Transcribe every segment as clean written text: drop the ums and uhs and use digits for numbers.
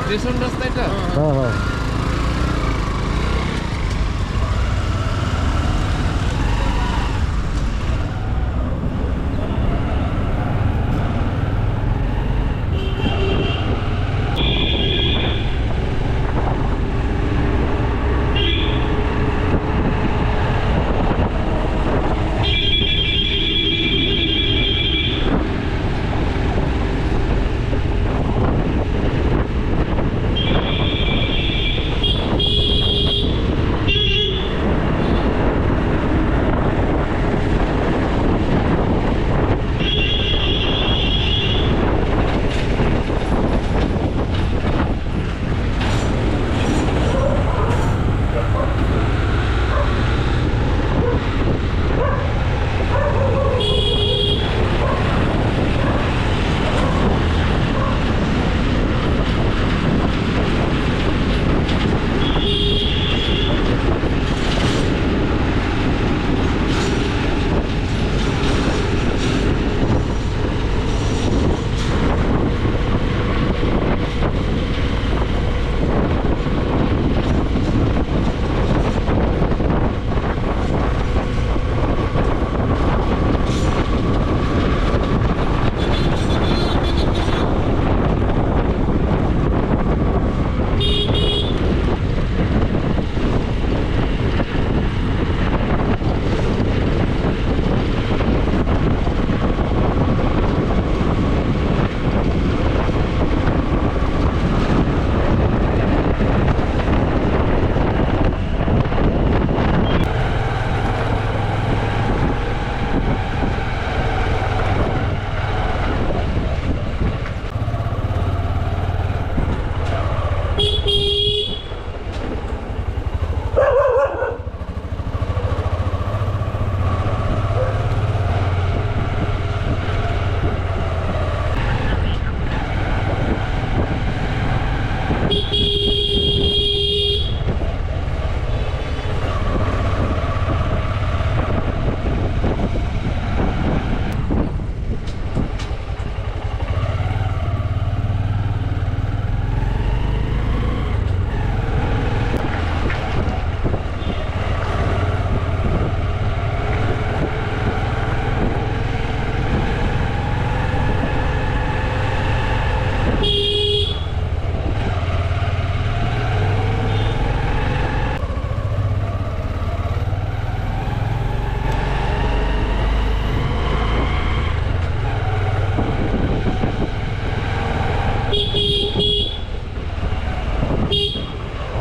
Station রাস্তা এটা? হ্যাঁ হ্যাঁ।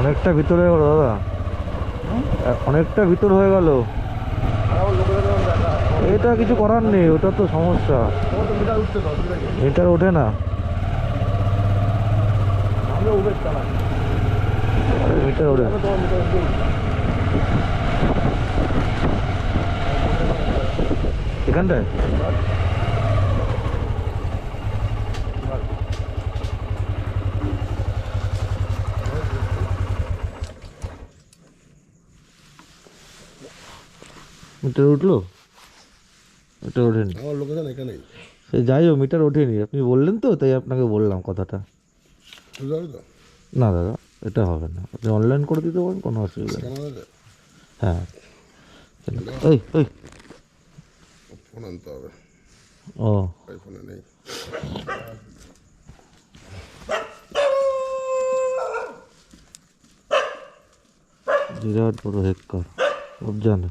অনেকটা ভিতরে হয়ে গেল দাদা, অনেকটা ভিতর হয়ে গেল। এটা কিছু করার নেই, ওটা তো সমস্যা। মিটার ওঠে না, মিটার ওঠে এখানটায়। মিটার উঠলো? মিটার ওঠেনি, আমার লোকেশন এখানেই। সে যাই হোক, মিটার ওঠেনি। আপনি বললেন তো, তাই আপনাকে বললাম কথাটা। না দাদা, এটা হবে না, আপনি অনলাইন করে দিতে পারেন, কোনো অসুবিধা নেই। হ্যাঁ, এই এই ফোন আনতে হবে। ও ফোনে নেই। বিরাট বড় হেক্কার, সব জানে।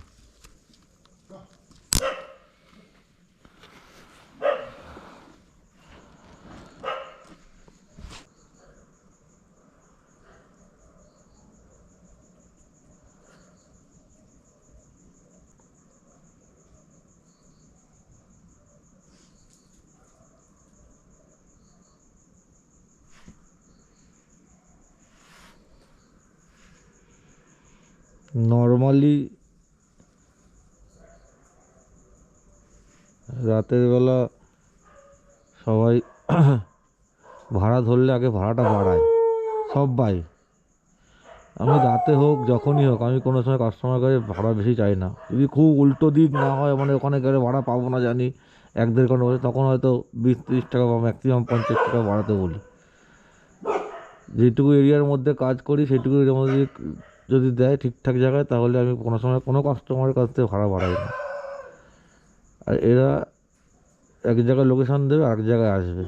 নর্মালি রাতের বেলা সবাই ভাড়া ধরলে আগে ভাড়াটা বাড়ায় সবাই। আমি রাতে হোক যখনই হোক, আমি কোনো সময় কাস্টমার কাছে ভাড়া বেশি চাই না, যদি খুব উল্টো দিক না হয়, মানে ওখানে গেলে ভাড়া পাবো না জানি, 1-1.5 ঘন্টা বসে, তখন হয়তো 20-30 টাকা বা ম্যাক্সিমাম 50 টাকা বাড়াতে বলি। যেটুকু এরিয়ার মধ্যে কাজ করি সেটুকু এরিয়ার মধ্যে যদি দেয় ঠিকঠাক জায়গায়, তাহলে আমি কোনো সময় কোনো কাস্টমারের কাছ থেকে ভাড়া বাড়াই না। আর এরা এক জায়গায় লোকেশন দেবে, আরেক জায়গায় আসবে,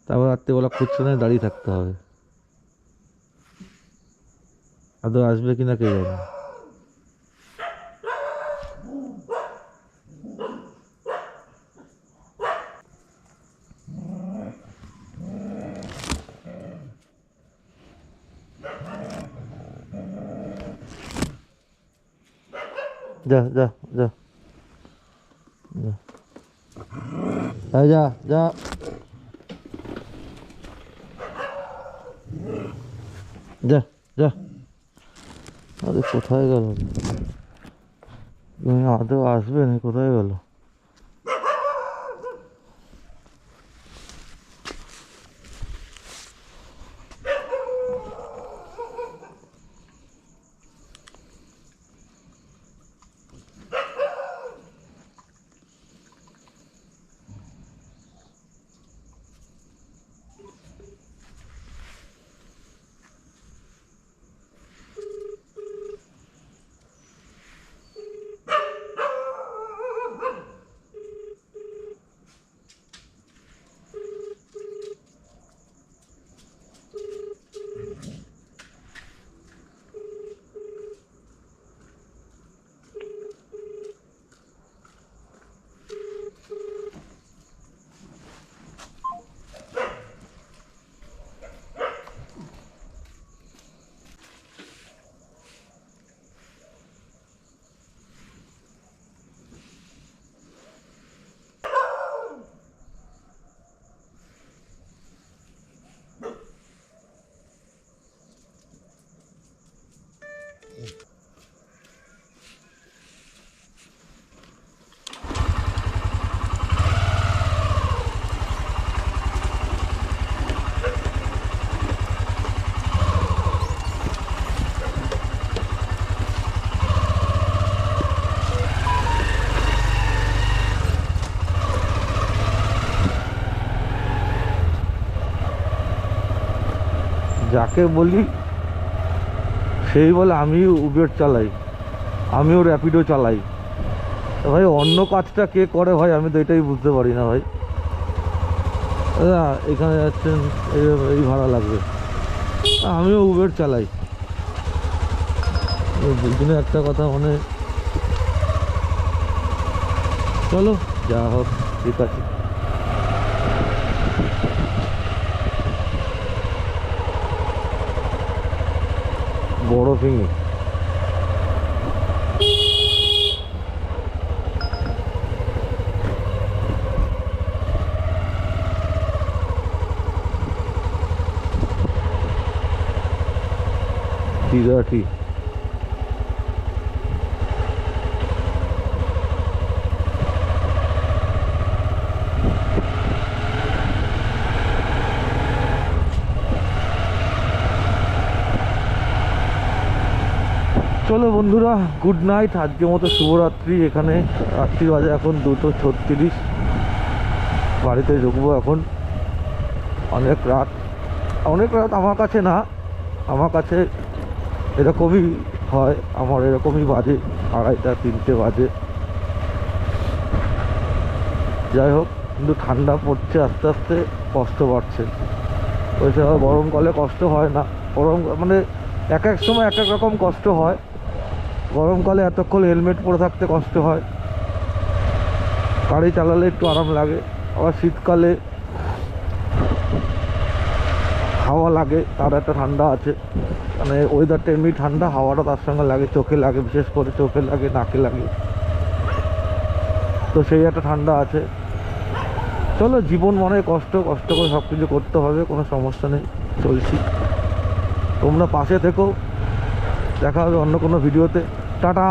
তারপর রাত্রিবেলা খুচরো নিয়ে দাঁড়িয়ে থাকতে হবে। আদৌ আসবে কিনা কে জানে। যা যা যা যা যা যা যা যা। আরে কোথায় গেল? আদৌ আসবে না, কোথায় গেল? যাকে বলি সেই বলে আমিও উবের চালাই, আমিও র্যাপিডো চালাই। তো ভাই অন্য কাজটা কে করে ভাই, আমি তো এটাই বুঝতে পারি না ভাই। এখানে যাচ্ছেন, এই ভাড়া লাগবে, আমিও উবের চালাই। দুদিনে একটা কথা মানে, চলো যা হোক ঠিক আছে। বড় ফিঙে বিরাটি। চলো বন্ধুরা, গুড নাইট, আজকের মতো শুভরাত্রি। এখানে রাত্রি বাজে এখন 2:36, বাড়িতে ঢুকবো এখন। অনেক রাত, অনেক রাত আমার কাছে না, আমার কাছে এরকমই হয়, আমার এরকমই বাজে, 2:30-3টে বাজে। যাই হোক, কিন্তু ঠান্ডা পড়ছে আস্তে আস্তে, কষ্ট বাড়ছে। ওই সময় গরমকালে কষ্ট হয় না, গরম মানে এক এক সময় এক এক রকম কষ্ট হয়। গরমকালে এতক্ষণ হেলমেট পরে থাকতে কষ্ট হয়, গাড়ি চালালে একটু আরাম লাগে। আবার শীতকালে হাওয়া লাগে, তার একটা ঠান্ডা আছে, মানে ওয়েদারটা এমনি ঠান্ডা, হাওয়াটা তার সঙ্গে লাগে, চোখে লাগে, বিশেষ করে চোখে লাগে, নাকে লাগে, তো সেই একটা ঠান্ডা আছে। চলো, জীবন মানে কষ্ট, কষ্ট করে সব কিছু করতে হবে, কোনো সমস্যা নেই, চলছি। তোমরা পাশে থেকো, দেখা হবে অন্য কোনো ভিডিওতে। টাটা।